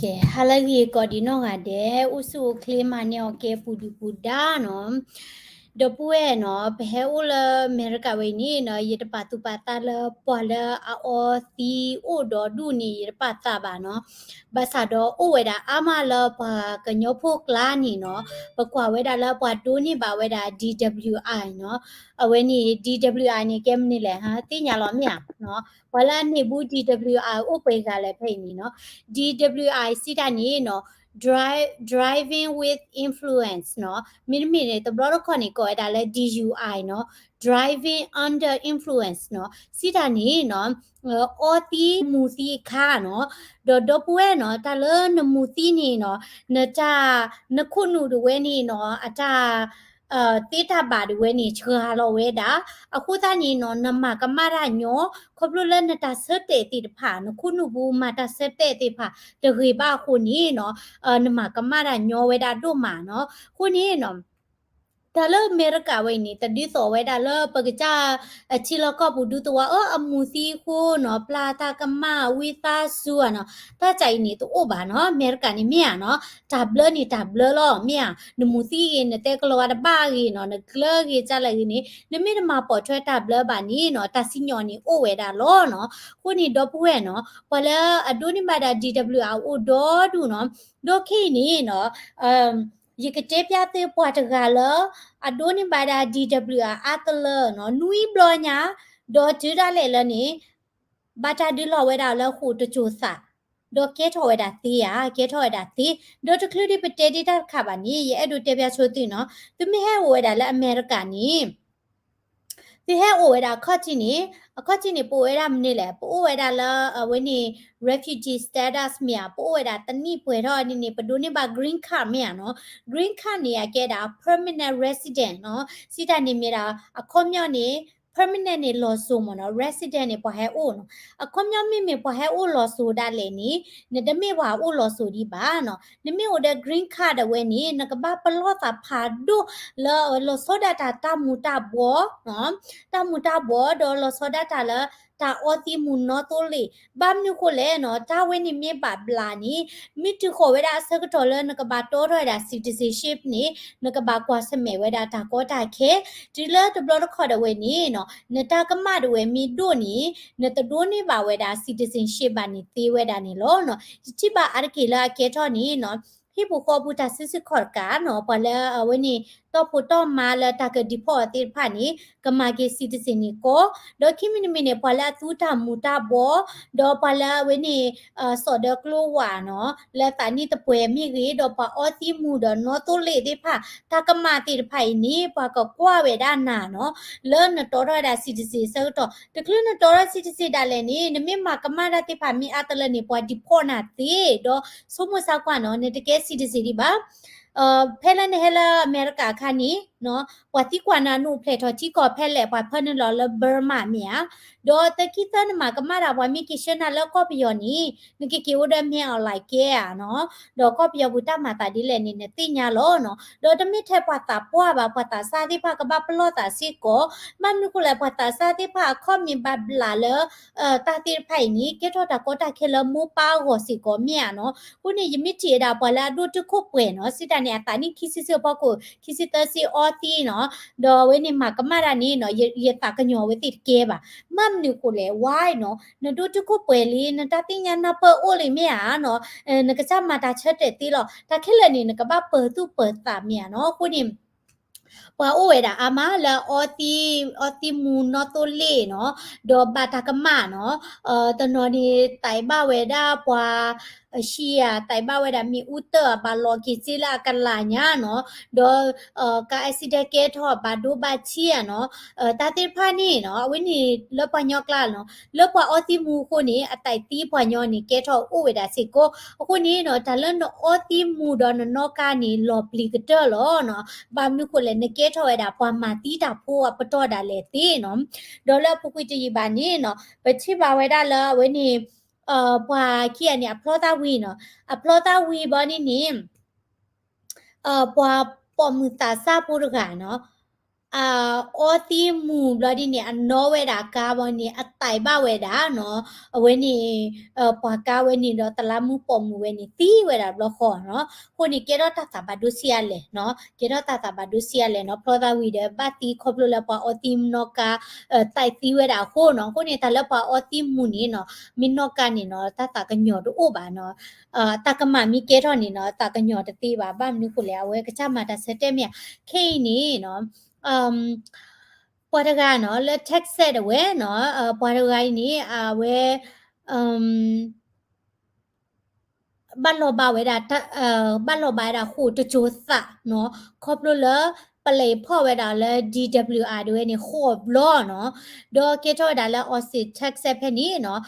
ကဲဟာလကြီးကောဒီနောငါတဲ့ဥစုကလေးမနေโอเคပူဒီပူဒါနော်ဒပူရဲ့နော်ဘဲဦးလအမေရိကဝိနီနော်ယတပတူပတာလပွာလအောတီအိုဒဒူနီယတပတာပါနော်ဘာသာတော့ဥဝေဒအာမလပါကညောဖို့ကလာနီနော်ပကွာဝေဒလပွာဒူနီပါဝေဒ DWI နော်အဝဲနီ DWI နီကဲမနီလေဟာတိညာလောမြနော်ဝလာနေဘူး DWI ဥပေကလည်းဖိတ်နီနော်DWI စီတာနီနော် driving with influence เนาะမိနမိနေတဘလခနီကိုအဲ့ဒါလဲ DUI เนาะ driving under influence เนาะစီတာနီနော်အော်တီမူစီခါနော်ဒဒပွဲနော်တလနမူစီနီနော်နတာနခုနုဒဝဲနီနော်အတာတေတာပါဒဝဲနီချာလောဝဲတာအခုသားနီနော်နမကမရညောခပလလနတာစတဲ့တိတဖာနခုနုဘူးမတာစတဲ့တိဖာတခေပါခုနီနော်နမကမရညောဝဲတာတို့မှာနော်ခုနီနော်ဒါလအမေရိကဝိနေတဒီသောဝဲဒါလပကကြအချီလကဘူဒူတဝအမူစီခိုနော်ပလာတာကမဝီသားဆူနော်တာကြိုင်နေတူဘာနော်အမေရိကနိမြာနော်တာဘလနီတာဘလလောမြာနမူစီနတဲကလောဝါဒဘာဂီနော်နကလဂီကြလာဂီနေနမိနမပေါ်ထွဲတာဘလဘာနီနော်တာစီညောနီအိုဝဲဒါလောနော်ခုနီတော့ပွဲနော်ပလာအဒိုနိမာဒါ DWR အိုဒေါ်ဒူနော်ဒိုခိနီနော်ယကတေပြတဲ့ပွားတကလအဒိုနိဘာဒါ DWR အတလနော်နွီဘလညာဒေါ်ဂျူဒါလေလနေဘာတာဒီလောဝဲဒါလခုတချိုစာဒေါ်ကေထောဝဲဒါသေးရကေထောဝဲဒါသေးဒေါ်တကလူဒီပတေဒီတာခါဘာနီရဲ့အဲ့ဒိုတေပြချိုတိနော်သူမဟဲဝဲဒါလဲအမေရိကနီဒီဟဲဝဲဒါခတ်ချီနီပိုဝဲဒါမနီလေပိုဝဲဒါလာrefugee status မြာပိုဝဲဒါတနိပွေတော့နိပဒိုနိဘာ green card မြာနော် green card နေရကဲဒါ permanent resident နော်စီတာနေမြာအခေါမြောက်နေ permanent နေလောဆိုမနော် resident နေပွားဟဲအိုနော်အခေါမြောက်မိပွားဟဲအိုလောဆိုဒါလေနိနဒမေဝါအိုလောဆိုဒီပါနော်နမေဝဒ green card ဝဲနိနကဘာပလောတာဖာဒိုလောဆိုဒါတာတမူတာဘောနော်တမူတာဘောဒေါ်လောဆိုဒါတာလတာအောတိမူနောတိုလေဘမ်နုခိုလေနော်တာဝဲနိမြေပါဘလာနိမိတုခိုဝဲဒါဆကတော်လနကဘာတောရဒါ citizenship နိနကဘာကွာစမဲဝဲဒါတာကောတာခေဒီလတဘလခေါ်ဒဝဲနိနော်နတာကမဒဝဲမိဒိုနိနတဒိုနိဘာဝဲဒါ citizenship ဘာနိတေဝဲဒါနိလောနော်ချိပါအာရကေလာကေထောနိနော်ဟိဘူခောဘူတာစစ်စစ်ခေါ်ကာနော်ပလဲဝဲနိတော့ဖူတော့မာလတာကဒီဖော်တိဖာနိကမာကေ citizen နိကိုဒေါ်ခိမိနမိနေပလဲသူတာမူတာဘောဒေါ်ပလဲဝဲနိစောဒကလိုဝါနော်လဲတာနိတပွဲမိရီဒေါ်ပါအောတိမူဒေါ်နောတိုလေတိဖာတာကမာတိဖာနိပကကွာဝဲဒါနာနော်လဲနတော်ရဒါ citizen ဆောတော့တကလနတော်ရ citizen ဒါလဲနိနမိမာကမာရတိဖာမိအတလနိပွားဒီဖော်နာတိဒေါ်ဆိုမဆောက်ကွာနော်နတကဲ citizen ဒီပါဖဲလန်ဟဲလာအမေရိကခါနီနော်ဝတိကွာနာနုဖလက်ထောတိကောဖဲလဲပွားဖနလောလဘර්မာမြာဒေါ်တကိသနမကမရာဝါမိကိရှနာလကောပယောနီနကိကေဝဒမြအောင်လိုက်ကဲอ่ะနော်ဒေါ်ကောပယောဘူတမာတာဒီလဲနေတိညာလောနော်ဒေါ်တမိထဲပွားတာပွားပါပွားတာစာတိဖာကဘပလောတာစီကိုမမ်နုကုလဲပွားတာစာတိဖာခော့မီဘဘလာလတာတိဖိုင်နီကေထောတာကောတာခေလမူပါဂောစီကိုမြာနော်ခုနေယမိတီဒါပွာလာဒုတခုပွဲနော်စိတနေအတာနိခိစီစောပကိုခိစီတစီအောတီနော်ဒေါ်ဝဲနေမှာကမရာနီနော်ယတာကညောဝဲတိကေပါမမ်နုကိုလေဝိုင်းနော်နဒုတခုပွဲလီနတတိညာနပအိုလေမြာနော်နကစမတာချက်တဲ့တိလောတာခေလနေနကဘပတူပတာမြာနော်ခုနေပွာအိုဝဲဒါအာမလာအော်တီမူနောတိုလေနော်ဒေါ်ဘာတာကမနော်တနော်ဒီတိုင်ဘဝဲဒါပွာအရှိယာတိုင်ဘဝဲဒါမီဥတဘာလောကိစီလာကလာညာနော်ဒေါ်ကာအက်ဆီဒကေထောဘာဒိုဘာချီယာနော်တာတိဖာနီနော်အဝိနီလပညောကလာနော်လပအော်တီမူခုနေအတိုက်တီးပွာညောနိကေထောဥဝဲဒါစီကိုအခုနီနော်ဒါလန်အော်တီမူဒေါ်နောကာနီလောပလီကတော်လောနော်ဘမ်နုကိုလေနကေထောဝဲဒါပွာမာတီတာဖိုးပတော်ဒါလေတေနော်ဒေါ်လပုကွီတီဘာနီနော်ပချိပါဝဲဒါလဝဲနီပွာခိယနိအဖလောတာဝီနော်အဖလောတာဝီဘာနီနိပွာပေါ်မူတာစာပိုရကနော် ออตีหมู่บลอดีเนี่ยอันโนเวดากาบอนี่อัตไตบาเวดาเนาะเวนี่ปากาเวนี่ดอตะลามูปอมูเวนี่ตีเวดาบลอขอเนาะคนนี่เกดอตาตาบาดุเซียเลเนาะเกดอตาตาบาดุเซียเลเนาะเพราะว่าวีเดบาตีคอบโลละปาออตีมเนาะกาไตตีเวดาโคเนาะคนนี่ตาละปาออตีหมู่นี่เนาะมินเนาะกานี่เนาะตาตากะหยอดโอบาเนาะตากะมามีเกดอนี่เนาะตากะหยอดตีบาบ้ามนี่คุเลยเอาเวกะจามาตาเซเตเมียเคนี่เนาะပွာတကနော်လက် text set ဝဲနော်ပွာတကนี่เวบ้านเราบ่าวเวดาบ้านเราบ่าวดาคู่จะจูสะเนาะครบรู้เลยปเลยพ่อเวดาเลย DWR ด้วยนี่ครบล้อเนาะดอเกตอดาละออสิทักเซเพนี่เนาะ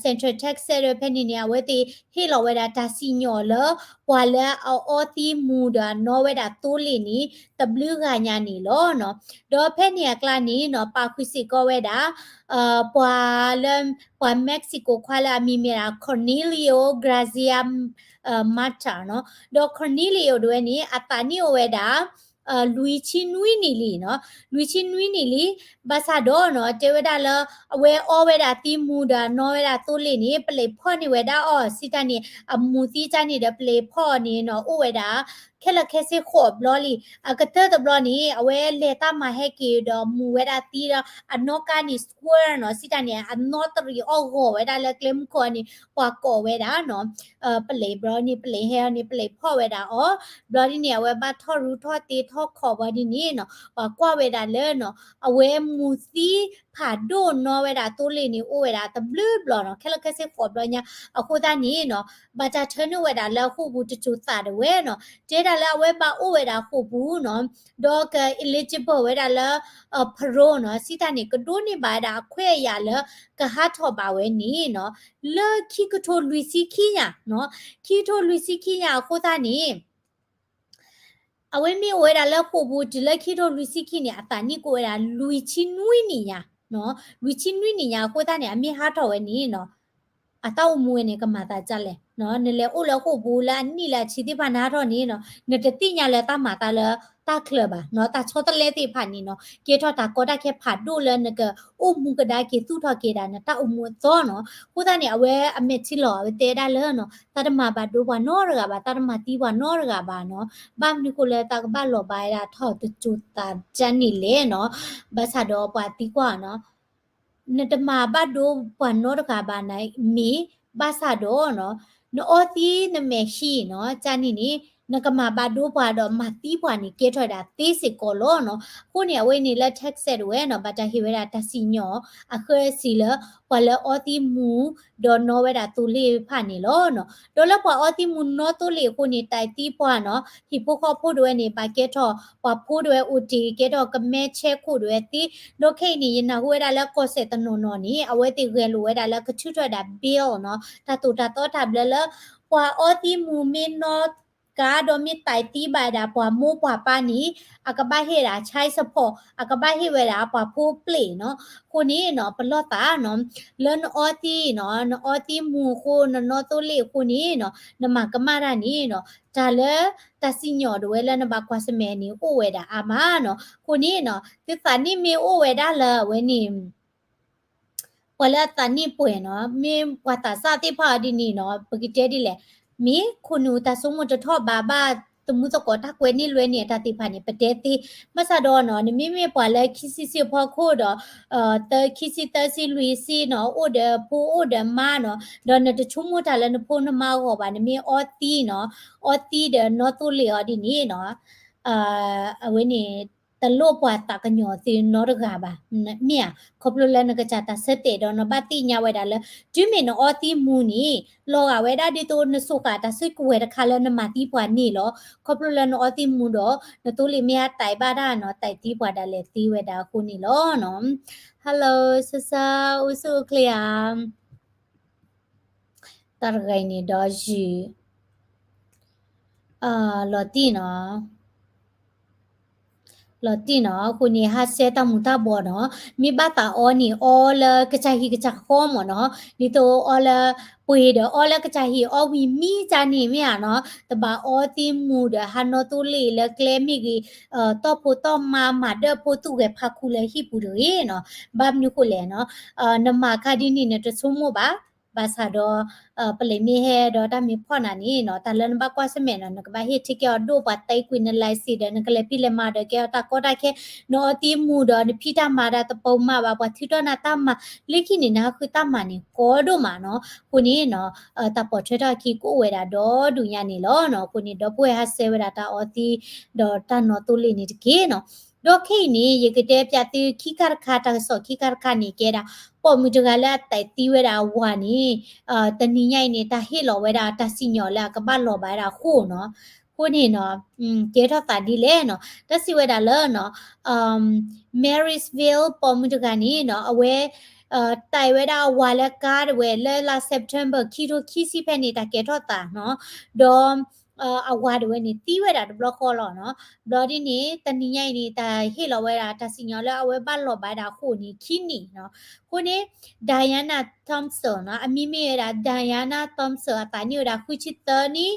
central tax เพนี่เนี่ยเวทีที่เราเวดาตาซิญอเลပွာละเอาออติมูดาเนาะเวดาตูลีนี่ตบลือกาญานี่ล้อเนาะดอเพเนี่ยกลานี่เนาะปาคุสิก็เวดาပွာละပွာเม็กซิโกควาลามีเมราคอร์เนลิโอกราเซียมาตาเนาะดอคอร์เนลิโอด้วยนี่อัตานิโอเวดาลุยชินุยนี่ลีเนาะลุยชินุยนี่ลีบาซาโดเนาะเจเวดาละเวอเวดาติมูดาโนเวดาตุลีนี่เปเลพ่อนี่เวดาอ๋อสิตานี่มูติจานี่เดเปเลพ่อนี่เนาะโอเวดาแค่ละแค่สิขอบลอลีกระเตอตบลอนี่เวเลตามาให้กีดอมูเวดาตีดอันนอกานี่สควอร์เนาะสิตานี่อันนอตรีโอโหเวดาละเคลมคอนี่ปากโกเวดาเนาะเปเลบลอนี่เปเลเฮนี่เปเลพ่อเวดาอ๋อบลอนี่เนี่ยเวบาทอรูทอตีทอขอบวดีนี่เนาะกว่าเวดาเลเนาะเวมูซีผาโดนเนาะเวดาตุลีนี่โอเวดาตบลืบลอเนาะแค่ละแค่สิขอบลอเนี่ยคูตานี่เนาะบาจาเทนเวดาแล้วคู่บูจะจุดสาดเวเนาะเจดาแล้วเวบาโอเวดาคู่บูเนาะดอก eligible เวดาแล้วพโรเนาะสิตานี่ก็ดูนี่บาดาခွဲရแล้วก็หาทอบาเวนี่เนาะเลคิกโทลุยซิคิญาเนาะคิโทลุยซิคิญาคูตานี่အဝိမီဝဲတာလက်ဖို့ဘူးဒီလက်ခိတော့လူစီခိနေအတန်နီကိုဝဲတာလူချင်းနွိနေညာနော်လူချင်းနွိနေညာကိုသားနေအမေဟာတော့ဝဲနေနော်အတော့မွေးနေကမာတာကြလဲနော်နလေအိုလခုဘူးလာနီလာချီတိပါနာတော့နေနော်နတတိညာလဲတမာတာလဲတာခလပါနော်တာချောတလဲတိဖာနီနော်ကေထောတာကောတာခဲဖာဒိုလဲနကအိုမူကဒါကေသူထောကေတာနတာအမွေသောနော်ကိုသားနေအဝဲအမေချီလောတဲတာလဲနော်တာတမဘာဒိုဘာနော်ရကဘာတာတမတီဘာနော်ရကဘာနော်บ้านนี่กูเลยตากบ้านหลอบายละทอดจุดตาจันนี่เลยเนาะภาษาดอปาติกว่าเนาะนตมาบ้านดูปานโนตกาบานไหนมีภาษาดอเนาะนอตีนเมชีเนาะจันนี่นกมาบาดูปาดอมาตีปานี่เกถอดาตีสิโกโลเนาะคู่เนี่ยเวนี่ละเท็กเซตเวเนาะบาตาฮิเวดาตาซิญออะเคสิละปะละออติมูดอนโนเวดาตุลีผานี่โลเนาะดอละปะออติมูโนตุลีคู่นี่ไตตีปาเนาะที่พวกเขาพูดด้วยนี่ปาเกทอปาพูดด้วยอุติเกทอกะเมเชคู่ด้วยติโนเคนี่ยนะเวดาละก็เซตโนโนนี่เอาไว้ติเกลูเวดาละกะชุดดาบิลเนาะตาตุตาโตทับละปาออติมูเมโนกาโดมิไตตีบาดาปวามูปวาปานี้อากาบาเฮราใช้สะโพอากาบาเฮเวลาปวาผู้เปลี่เนาะคนนี้เนาะปลอตาเนาะเลินออตีเนาะนออตีมูคูนนอตุลีคนนี้เนาะนมากมารานี่เนาะจาเลตาซิญอด้วยแล้วนบากวาสเมนี่โอเวดาอามาเนาะคนนี้เนาะติสานี่มีโอเวดาละเวนี่ปลาตานี่ป่วยเนาะมีวัตาซาติพาดินี่เนาะปกิเจดิแหละมีคุณูตาสมมุติทอบาบาตมุตกอทักเวนี่ลวยเนี่ยตาติพานี่ปเตติมาซาดอเนาะนี่มีปลาคิซิซิพอโคดเตคิซิเตซิลุยซีเนาะโอเดปูโอเดมาเนาะดอนตชุมุตาลนพูนมาโหบานี่มีออตีเนาะออตีเดนอตุเลอดินี่เนาะเวนี่ตะโลปวาตากะญอตินอรกาบาเมียคบลเลนกะจาตาเสเตดอนบาติญาเวดาเลจุเมนออติมูนี่โลกาเวดาดิโตนสุกาตาซึกเวดคาเลนมาติปวานี่โลคบลเลนออติมูโดนตุลิเมียไตบาดาเนาะไตติปวาดาเลติเวดาคุนี่โลเนาะฮัลโหลซาซาอุสุเคลียมตารไกนี่ดอจีลอติเนาะ ลอติเนาะคุณนี่ฮัสเซตามุตาบอเนาะมีบาตาออนี่ออลกะจาฮีกะจาคอมเนาะนี่โตออลပွေเดออลกะจาฮีออวีมีจานี่มีอ่ะเนาะตะบาออติมูเดฮันโนตุลีเลเคลมิกีตอโพตอมาเดโพตุเกพาคูเลฮิปูเดเนาะบาบนูคูเลเนาะนมาคาดินี่เนตซุโมบาบาซาดอปเลมีเฮดอตามีพ่อนานี่เนาะตาเลนบากว่าเสเมนนะกบาเฮทิเกอดูปาไตควินไลซีเดนกะเลปิเลมาเดเกอตาโกดาเคနော်အတိမှုတော့ဖိတမာတာတပုံမှာပါပွားသီတော့နာတမလိခိနေနာခုတမနေကောတို့မှာနော်ခုနေနော်တပေါ်ထွေတော့ခီကိုဝဲတာတော့ဒူညာနေလောနော်ခုနေတော့ပွဲဟာဆဲဝဲတာတာအတိတော့တန်နော်တူလေးနေတကေနော်တော့ခိနေရကတဲ့ပြတိခိကရခါတာဆောခိကရခါနေကေတာပေါ်မူတကလည်းတိုင်တီးဝဲတာဝါနေတနီညိုင်နေတာဟေလောဝဲတာတစီညော်လာကပတ်လောပါတာခုနော်ခုနေနော်ကေတော့တာဒီလဲနော်တစီဝဲတာလဲနော်Marysville ပေါ်မှုတကနေနော်အဝဲတိုင်ဝဲတာဝါလက်ကားဝဲလဲလာ September ခီတိုခီစီဖက်နေတာကဲတော့တာနော်ဒေါ်အဝါတွေနေတီးဝဲတာဘလော့ခေါ်လောနော်ဘလော့ဒီနေတနီညိုင်နေတာဟေလောဝဲတာတစီညောလဲအဝဲပတ်လောပါတာခုနေခီနီနော်ခုနေ Diana Thompson နော်အမိမေရာ Diana Thompson အတိုင်းရတာခုချစ်တနီ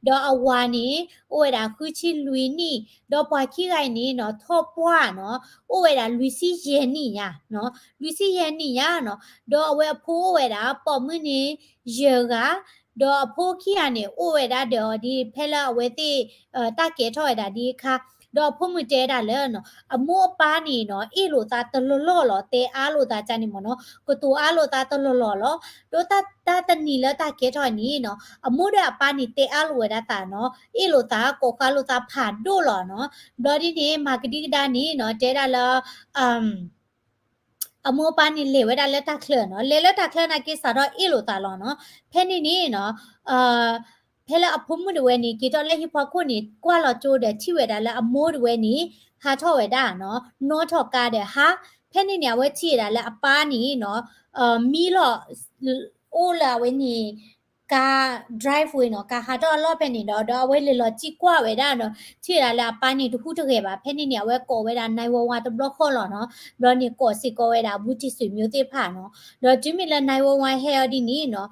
ဒေါ်အဝါနေဝဲတာခုချစ်လူနီဒေါ်ပွားခိကိုင်နေနော်ထော့ပွားနော်ဥဝဲတာလူစီရဲနီညာနော်လူစီရဲနီညာနော်ဒေါ်အဝဲဖိုးဝဲတာပေါ်မနေရေကဒေါ်အဖိုးခိရနေဥဝဲတာဒေါ်ဒီဖဲလာဝဲတိတကေထော်တာဒီခါဒေါ်ဖုံမတဲတာလဲနော်အမောပါနေနော်အေလိုသားတလောလောလောတဲအားလိုသားကြနေမနော်ကိုတူအားလိုသားတလောလောလောတို့တာတနီလဲတကေထော်နီနော်အမိုးတဲ့အပါနေတဲအားလိုဝဲတာနော်အေလိုသားကိုခါလိုသားဖာဒိုလောနော်ဒေါ်ဒီနေမာကတိကဒါနေနော်တဲတာလာအမောပါနေလေဝဲတာလက်တခလနော်လေလက်တခလနာကိစားတော့အေလိုသားလောနော်ဖဲနေနေနော်ဖဲလာအဖုံမတွေဝဲနေကေတော့လက်ဟိဖခုနေကွာလောကျိုးတဲ့ချိဝဲတာလဲအမိုးတွေဝဲနေဟာထော့ဝဲတာနော်နောထော့ကားတဲ့ဟာဖဲနေနေဝဲချိရတာလဲအပါနေနော်မီလောအိုလာဝဲနေကာ driveway နော်ကာဟာတော့လော့ဖဲနေတော့ဝဲလေလောချိကွာဝဲတာနော်ချိရလဲအပါနေတခုတကယ်ပါဖဲနေနေဝဲကော်ဝဲတာနိုင်ဝဝတဘလော့ခေါ်လောနော်ဘလော့နေကော်စီကော်ဝဲတာဘူးတိဆွေမျိုးတိဖာနော်တော့ဂျီမီလဲနိုင်ဝဝဟဲဒီနီနော်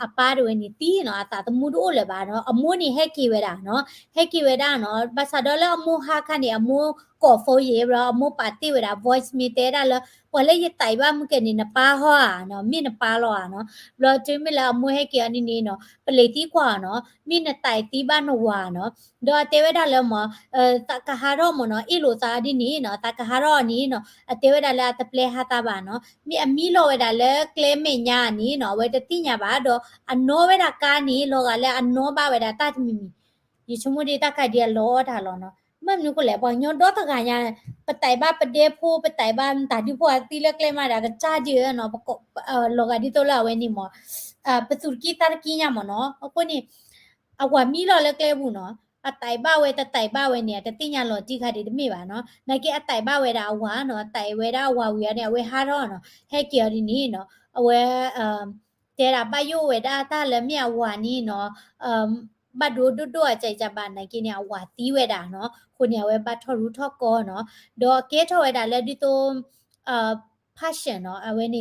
အပါတွေနေတီးနော်အသာတမှုတို့လည်းပါနော်အမိုးနေဟက်ကီဝဲတာနော်ဟက်ကီဝဲတာနော်ဘာသာတော့လဲအမိုးဟာခနေအမိုးကော်ဖိုးရေဘအမိုးပါတိဝဲတာ voice meter တာလဲပေါ်လေရတိုင်ပါမကနေနပါဟောနော်မိနပါလောနော်ဘလော့ဂျီမီလဲအမိုးဟက်ကီအနီနေနော်ပလေတီခွာနော်မိနတိုင်တီးပါနဝါနော်တော့တေဝဲတာလဲမတကဟာတော့မနော်အီလိုသာဒီနီနော်တကဟာတော့နီနော်အတေဝဲတာလဲတပလေဟာတာပါနော်မိအမီလောဝဲတာလဲကလဲမညာနီနော်ဝဲတတိညာပါတော့အနောဝဲတာကာနီလောကလဲအနောပါဝဲတာတတ်မီဒီချမှုဒီတကဒီလောတာလောနော်မမ်နုကိုလဲပေါ်ညောတော့တကညာပတိုင်ပါပဒေဖိုးပတိုင်ပါတာဒီဖိုးအတီလကလဲမာတာကချာဒီနော်ပကောလောကဒီတော့လာဝဲနီမောပစုကီတာကီညာမနော်အခုနေအကွာမီလောလဲကလဲဘူးနော်အတိုင်ပါဝဲတတိုင်ပါဝဲနေတတိညာလောတိခါဒီတမိပါနော်နိုင်ကေအတိုင်ပါဝဲတာဝါနော်တိုင်ဝဲတာဝါဝီရနေဝဲဟာတော့နော်ဟက်ကီရဒီနီနော်အဝဲတဲတာပယိုဝဲတာတာလည်းမြဝါနီနော်ဘတ်ဒိုဒိုဒိုအကြိုက်ကြပါနိုင်ကိနေဝါတီးဝဲတာနော်ခုနေဝဲဘတ်ထော်ရူထော့ကောနော်ဒေါ်ကဲထော်ဝဲတာလည်းဒီတော့passion နော်အဝဲနေ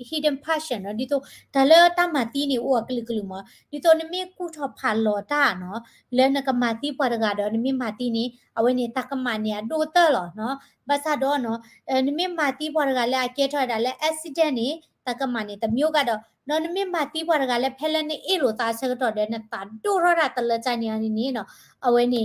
hidden passion နော်ဒီတော့ဒါလည်းတမတီးနေဦးကလကလူမဒီတော့နမေကူထော်ဖာလောတာနော်လဲနကမတီးပွားတကတော့နမေမတီးနေအဝဲနေတကမနေဒိုတယ်လောနော်ဘာသာတော့နော်နမေမတီးပွားတကလည်းအကဲထော်တာလည်း accident နေတကမနေတမျိုးကတော့နော်နမေမတီးပွားတကလည်းဖဲလဲနေအေလိုသားချက်တော့တဲ့နတာဒိုရတာတလချနေနေနော်အဝဲနေ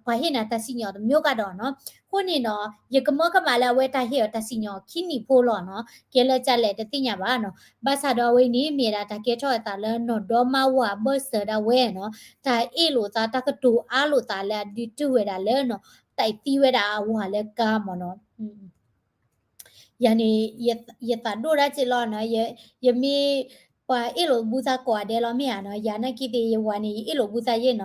ဘာဟိနာတစီညောမျိုးကတော့နော်ခုနေနော်ရကမောကမလာဝဲတာဟေတစီညောခင်းနီဖိုးလောနော်ကဲလဲကြလဲတတိညာပါနော်ဘာသာတော့ဝဲနေမြေတာတကဲထောတာလဲနော်ဒေါ်မဝါဘတ်စတာဝဲနော်ဒါအေလိုသားတကတူအားလိုသားလဲဒီတူဝဲတာလဲနော်တိုက်တီးဝဲတာဝါလဲကားမနော်yani yeta dora chilo na ye mi pa ilo buza ko de lo mi ano ya na ki te ye wani ilo buza ye no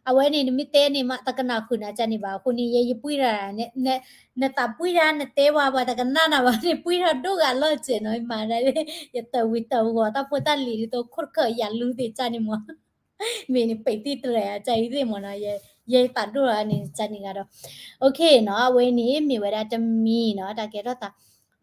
awe ni mi te ni ma takana khuna cha ni ba khuni ye pui ra ne ta pui ra ne te wa ba takana na ba ni pui ra do ga lo che no ma na ye ta wi ta wo ta po ta li to khur kha ya lu te cha ni mo မင်းပိတ်တိတလဲကြိုက်သေးမနော် ye ta do ani chani ga do okay no we ni mi we da tami no ta ke do ta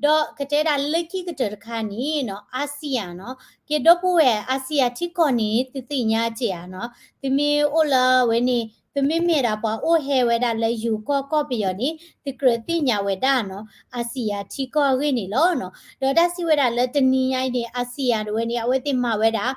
do kate da lekki kate kha ni no ASEAN no ke do pu we ASEAN thi ko ni ti ti nya che ya no ti mi o la we ni ti mi mi da pa o he we da le yu ko pi yo ni ti kre ti nya we da no ASEAN thi ko ge ni lo no do da si we da le tani nyai ni ASEAN we ni we ti ma we da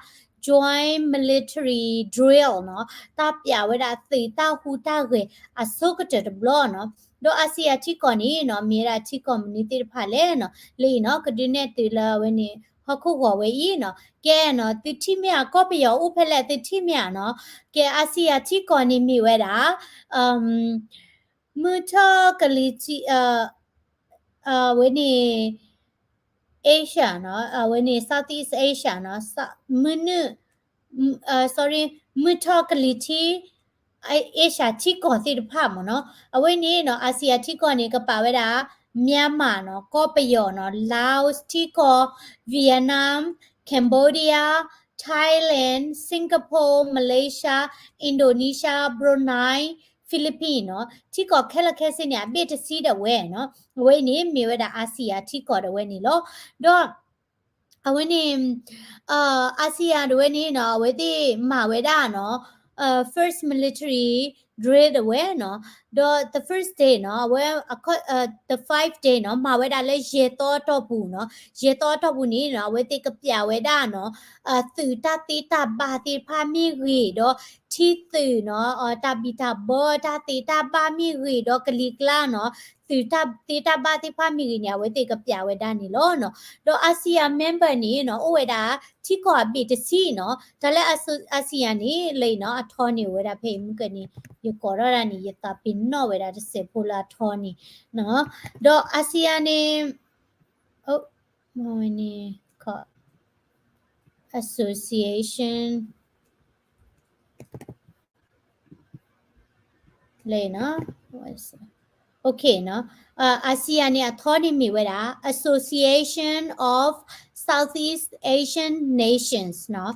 joint military drill no ta pya we da ti ta hu ta ge a so kate de blo no do ASEAN thi ko ni no mi ra thi community pha le no le no kadi ne ti la we ni ho khu ho we yi no ke no ti thi mya ko pyo u phele ti thi mya no ke ASEAN thi ko ni mi we da mu tho kali chi we ni Asia no when in Southeast Asia no munu sorry mutokaliti Asia chi ko ti pha mo no awe ni no Asia chi ko ni ka pa we da Myanmar no ko payo no Laos chi ko Vietnam Cambodia Thailand Singapore Malaysia Indonesia Brunei Philippines เนาะที่ก็แค่ละแค่สิเนี่ยเบตซีเดเวเนาะเวนี่มีเวดาอาเซียที่ก็เดเวนี่โลดอအဝင်းနေအာဆီယံတွေနေနော်ဝဲတိမာဝဲတာနော်first military drill တွေနော် the first day နော်ဝဲthe 5 day နော်မာဝဲတာလဲရေတော့ဘူးနော်ရေတော့ဘူးနေနော်ဝဲတိကပြဝဲတာနော်သူတာတိတာဘာတိဖာမီရီတော့တီသူနော်တာဘီတာဘောတာတိတာဘာမီရီတော့ကလီကလာနော်သူတာတိတာဘာတိဖာမီရီညာဝဲတိကပြဝဲတာနေလို့နော်တော့အာဆီယံ member နေနော်အိုဝဲတာที่ก่อบิดซี่เนาะแต่ละอาเซียนนี่เลยเนาะอทอนี่เวลาเพมกันนี่อยู่ก่อรานี่ยตาปินเนาะเวลาจะเสพโพลาทอนี่เนาะดออาเซียนนี่โอ้มอนี่ก็ association เลยเนาะโอเคเนาะอาเซียนเนี่ยทอนี่มีเวลา association of Southeast Asian Nations เนาะ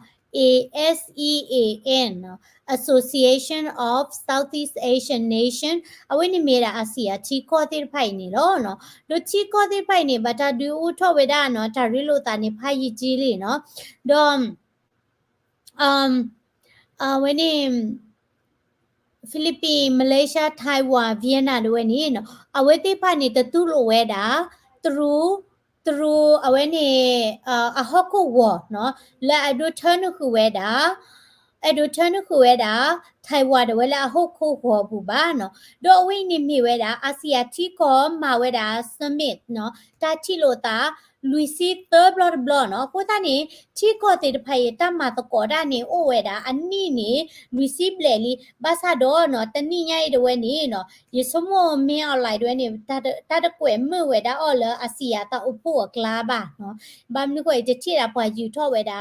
ASEAN เนาะ Association of Southeast Asian Nation အဝိနေမီရာအာဆီယာချီကောတိဖိုင်နေလို့เนาะတို့ချီကောတိဖိုင်နေဘာတာဒူဦးထောဝေဒเนาะဒါရီလိုတာနေဖိုင်ကြီးလေเนาะတော့ဝိနေဖိလစ်ပင်းမလေးရှားထိုင်ဝမ်ဗီယက်နမ်တို့နေเนาะအဝိတိဖိုင်နေတူလိုဝဲတာthrough awene ahoko wo no la adu turn ku weda Taiwan de wela ahoko wo bu ba no do awi ni mi weda Asia ti ko ma weda summit no ta chi lo ta Luisi third blood no ko ta ni chi ko te de phai ta ma to ko da ni o weda ani ni Luisi bleli ba sa do no ta ni nyai de we ni no ye somo me online de ni ta de kwe mu weda all Asia ta upo kla ba no ba mi ko je chi da pwa yu tho weda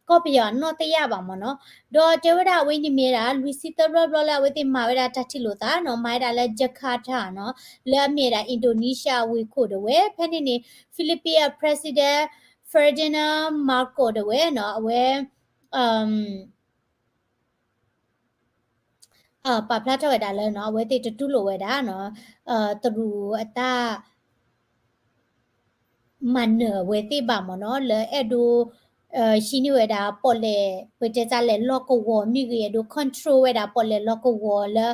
ก็ไปย้อนนอตยาบางมั้งเนาะดอเจวดาวินิเมราลุยซิตบลบลาวิติมาเวดาทัติโลตาเนาะไมดาละจาการ์ตาเนาะและเมราอินโดนีเซียวิโคดเวเพนนี่ฟิลิปปินส์ president Ferdinand Marcos ดเวเนาะเวปะพลาทเวดาเลยเนาะเวติตุโลเวดาเนาะตรูอตามันเนเวติบามเนาะเลอดูရှိနေဝဲတာပေါ်လေပကြကြလဲလော့ကဝမိရီဒို control ဝဲတာပေါ်လေလော့ကဝလာ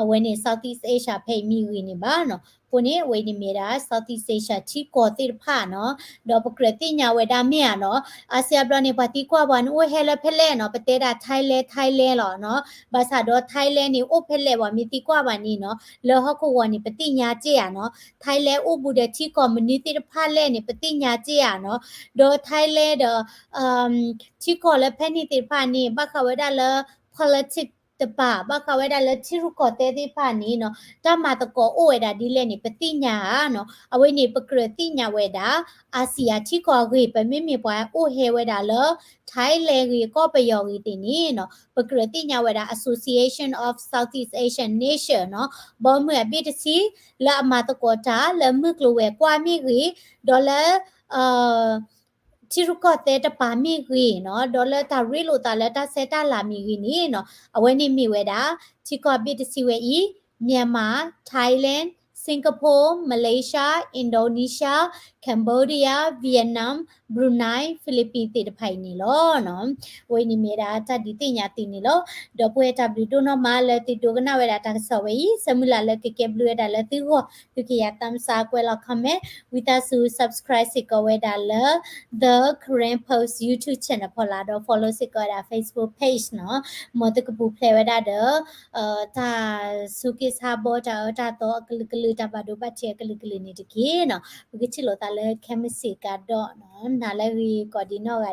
ဝဲနေ Southeast Asia ဖိမိရီနေပါနော်ကိုနေဝဲနေမီတာ Southeast Asia ချီကိုတိဖာနော်ဒေါ်ပကရတိညာဝဲတာမြာနော်အာဆီယဘလနေပါတီကွာဘန်ဝဲဟဲလဖဲလဲနော်ပတဲတာ Thailand လောနော်ဘာသာတော့ Thailand နေအိုဖဲလဲဝမီတီကွာဘန်နီနော်လောဟကဝနေပတိညာကျေရနော် Thailand အိုဘူးတဲ့ချီ community ဖာလဲနေပတိညာကျေရနော်ဒေါ် Thailand ที่ขอและแพนิติพานี่บักเขาไว้ได้ละ politics ตะปาบักเขาไว้ได้ละที่รุกอเตติพานี่เนาะตามาตะกอโอเวดาดิเลนี่ปฏิญาเนาะเอาไว้นี่ปะเกรติญาเวดาอาเซียที่ขอรีไปไม่มีปอยโอเฮเวดาละไทยเลรีก็ไปยอรีตินี่เนาะปะเกรติญาเวดา Association of Southeast Asian Nation เนาะบ่เมื่อบิดซีละมาตะกอตาละมึกลเวกว่ามีรีดอลลาร์ ที่รู้ก็แต่ตะปามีกีเนาะดอลลาร์ตารีโลตาแล้วตาเซตาลามีกีนี่เนาะเอาไว้นี่มีเวดาที่ก็บิดสิเวอีเมียนมาไทยแลนด์สิงคโปร์มาเลเซียอินโดนีเซียแคนเบอร์เรียเวียดนามบรูไนฟิลิปปินส์ติดไผนี่ลอเนาะไว้นี่มีดาตาดิติญาตินี่ลอดอป่วยตาบิโตเนาะมาเลติโตกนาเวดาตาสเวอีสมุลาเลเกเกบลูเวดาเลติหัวตุกิยาตัมซาเกวลาคอมเมวิตาซู subscribe สิกเวดาเล the current post YouTube channel พอลาดอ follow สิก็ได้ Facebook page เนาะมอตกบุเพลวดาเดอตาสุกิสาบอตาตาโตกลึกลือตาบาดูบัดเชกลึกลือนี่ตะกี้เนาะบุกิชิโลตาเลแคมิสิกาดอเนาะนาเลวีก็ดีเนาะ